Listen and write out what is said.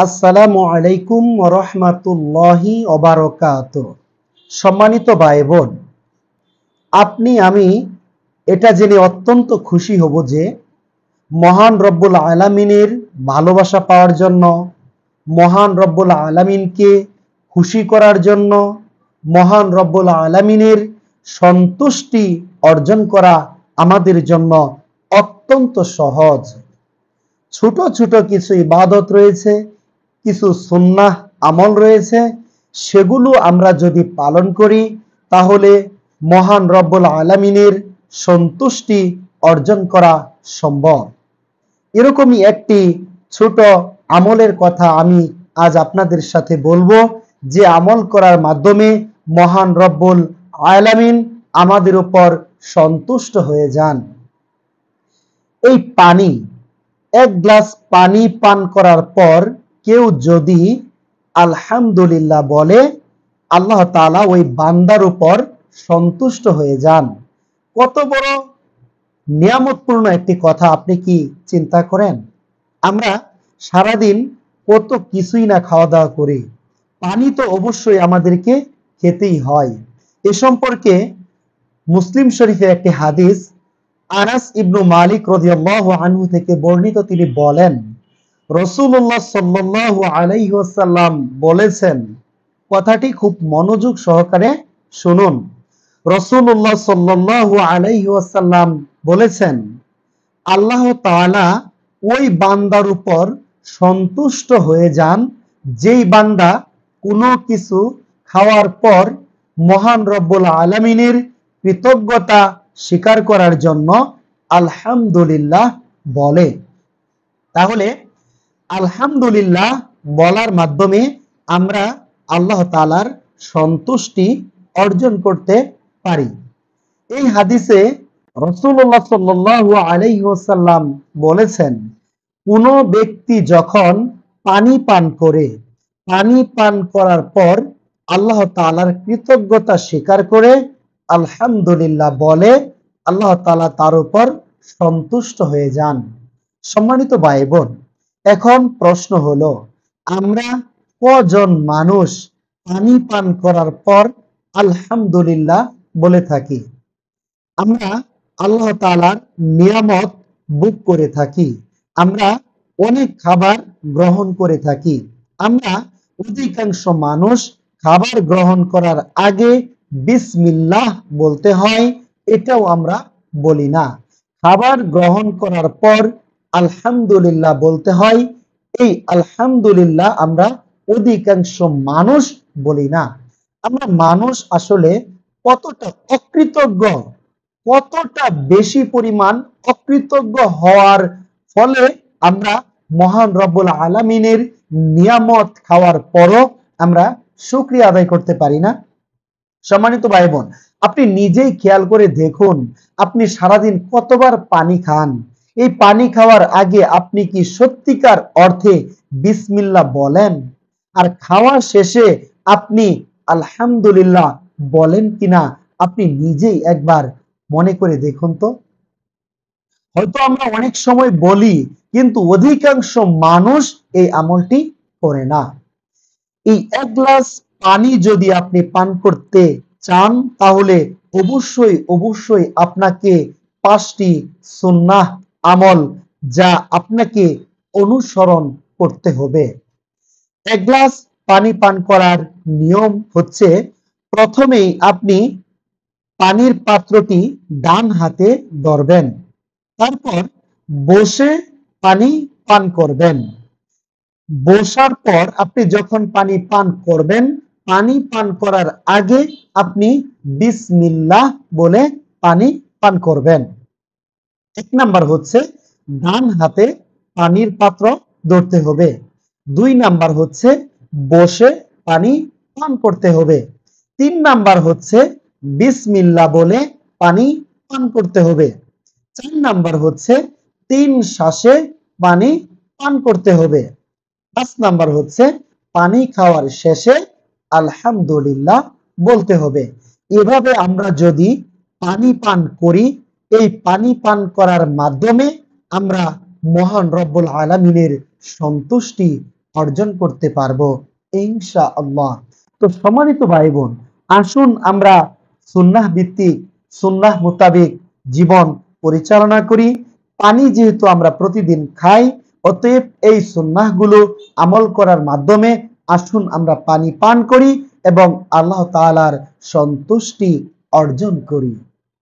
আসসালামু আলাইকুম ওয়া রাহমাতুল্লাহি ওয়া বারাকাতুহু। সম্মানিত ভাই বোন, আপনি আমি এটা জেনে অত্যন্ত খুশি হব যে মহান রব্বুল আলামিনের ভালোবাসা পাওয়ার জন্য, মহান রব্বুল আলামিনকে খুশি করার জন্য, মহান রব্বুল আলামিনের সন্তুষ্টি অর্জন করা আমাদের জন্য অত্যন্ত সহজ। ছোট ছোট কিছু ইবাদত রয়েছে, কিছু সুন্নাহ আমল রয়েছে, সেগুলো আমরা যদি পালন করি তাহলে মহান রব্বুল আলামিনের সন্তুষ্টি অর্জন করা সম্ভব। এরকমই একটি ছোট আমলের কথা আমি আজ আপনাদের সাথে বলবো, যে আমল করার মাধ্যমে মহান রব্বুল আলামিন আমাদের উপর সন্তুষ্ট হয়ে যান। এই পানি, এক গ্লাস পানি পান করার পর কেউ যদি আলহামদুলিল্লাহ বলে, আল্লাহ তাআলা ওই বান্দার উপর সন্তুষ্ট হয়ে যান। কত বড় নিয়ামতপূর্ণ একটি কথা, আপনি কি চিন্তা করেন? আমরা সারাদিন কত কিছুই না খাওয়া দাওয়া করি, পানি তো অবশ্যই আমাদেরকে খেতেই হয়। এ সম্পর্কে মুসলিম শরীফের একটি হাদিস, আনাস ইবনু মালিক রাদিয়াল্লাহু আনহু থেকে বর্ণিত। তিনি বলেন, রাসূলুল্লাহ সাল্লাল্লাহু আলাইহি ওয়াসাল্লাম বলেছেন, কথাটি খুব মনোযোগ সহকারে শুনুন। রাসূলুল্লাহ সাল্লাল্লাহু আলাইহি ওয়াসাল্লাম বলেছেন, আল্লাহ তাআলা ওই বান্দার উপর সন্তুষ্ট হয়ে যান যেই বান্দা কোনো কিছু খাওয়ার পর মহান রব্বুল আলামিনের কৃতজ্ঞতা স্বীকার করার জন্য আলহামদুলিল্লাহ বলে। তাহলে আলহামদুলিল্লাহ বলার মাধ্যমে আমরা আল্লাহ তাআলার সন্তুষ্টি অর্জন করতে পারি। এই হাদিসে রাসূলুল্লাহ সাল্লাল্লাহু আলাইহি ওয়াসাল্লাম বলেছেন, কোন ব্যক্তি যখন পানি পান করে, পানি পান করার পর আল্লাহ তাআলার কৃতজ্ঞতা স্বীকার করে আলহামদুলিল্লাহ বলে, আল্লাহ তাআলা তার উপর সন্তুষ্ট হয়ে যান। সম্মানিত ভাই বোন, এখন প্রশ্ন হলো, আমরা কজন মানুষ পানি পান করার পর আলহামদুলিল্লাহ বলে থাকি? আমরা আল্লাহ তাআলার নিয়ামত ভোগ করে থাকি, আমরা অনেক খাবার গ্রহণ করে থাকি। আমরা অধিকাংশ মানুষ খাবার গ্রহণ করার আগে বিসমিল্লাহ বলতে হয়, এটাও আমরা বলি না। খাবার গ্রহণ করার পর আলহামদুলিল্লাহ বলতে হয়, এই আলহামদুলিল্লাহ আমরা অধিকাংশ মানুষ বলি না। আমরা মানুষ আসলে কতটা অকৃতজ্ঞ, কতটা বেশি পরিমাণ অকৃতজ্ঞ হওয়ার ফলে আমরা মহান রব্বুল আলামিনের নিয়ামত খাওয়ার পরও আমরা শুকরিয়া আদায় করতে পারি না। সম্মানিত ভাই বোন, আপনি নিজেই খেয়াল করে দেখুন, আপনি সারাদিন কতবার পানি খান। এই পানি খাওয়ার আগে আপনি কি সত্যিকার অর্থে বিসমিল্লাহ বলেন? আর খাওয়ার শেষে আপনি আলহামদুলিল্লাহ বলেন কিনা আপনি নিজেই একবার মনে করে দেখুন তো। হয়তো আমরা অনেক সময় বলি, কিন্তু অধিকাংশ মানুষ এই আমলটি করে না। এই এক গ্লাস পানি যদি আপনি পান করতে চান, তাহলে অবশ্যই অবশ্যই আপনাকে 5টি সুন্নাহ আমল যা আপনাকে অনুসরণ করতে হবে। এক গ্লাস পানি পান করার নিয়ম হচ্ছে, প্রথমেই আপনি পানির পাত্রটি ডান হাতে ধরবেন, তারপর বসে পানি পান করবেন। বসার পর আপনি যখন পানি পান করবেন, পানি পান করার আগে আপনি বিসমিল্লাহ বলে পানি পান করবেন। 1 নাম্বার হচ্ছে ডান হাতে পানির পাত্র ধরতে হবে। 2 নাম্বার হচ্ছে বসে পানি পান করতে হবে। 3 নাম্বার হচ্ছে বিসমিল্লাহ বলে পানি পান করতে হবে। 4 নাম্বার হচ্ছে 3 শ্বাসে পানি পান করতে হবে। 5 নাম্বার হচ্ছে পানি খাওয়ার শেষে আলহামদুলিল্লাহ বলতে হবে। এভাবে আমরা যদি পানি পান করি, এই পানি পান করার মাধ্যমে আমরা মহান রব্বুল আলামিনের সন্তুষ্টি অর্জন করতে পারবো ইনশাআল্লাহ। তো সম্মানিত ভাই বোন, আসুন আমরা সুন্নাহ ভিত্তিক, সুন্নাহ মোতাবেক জীবন পরিচালনা করি। পানি যেহেতু আমরা প্রতিদিন খাই, অতএব এই সুন্নাহগুলো আমল করার মাধ্যমে আসুন আমরা পানি পান করি এবং আল্লাহ তাআলার সন্তুষ্টি অর্জন করি।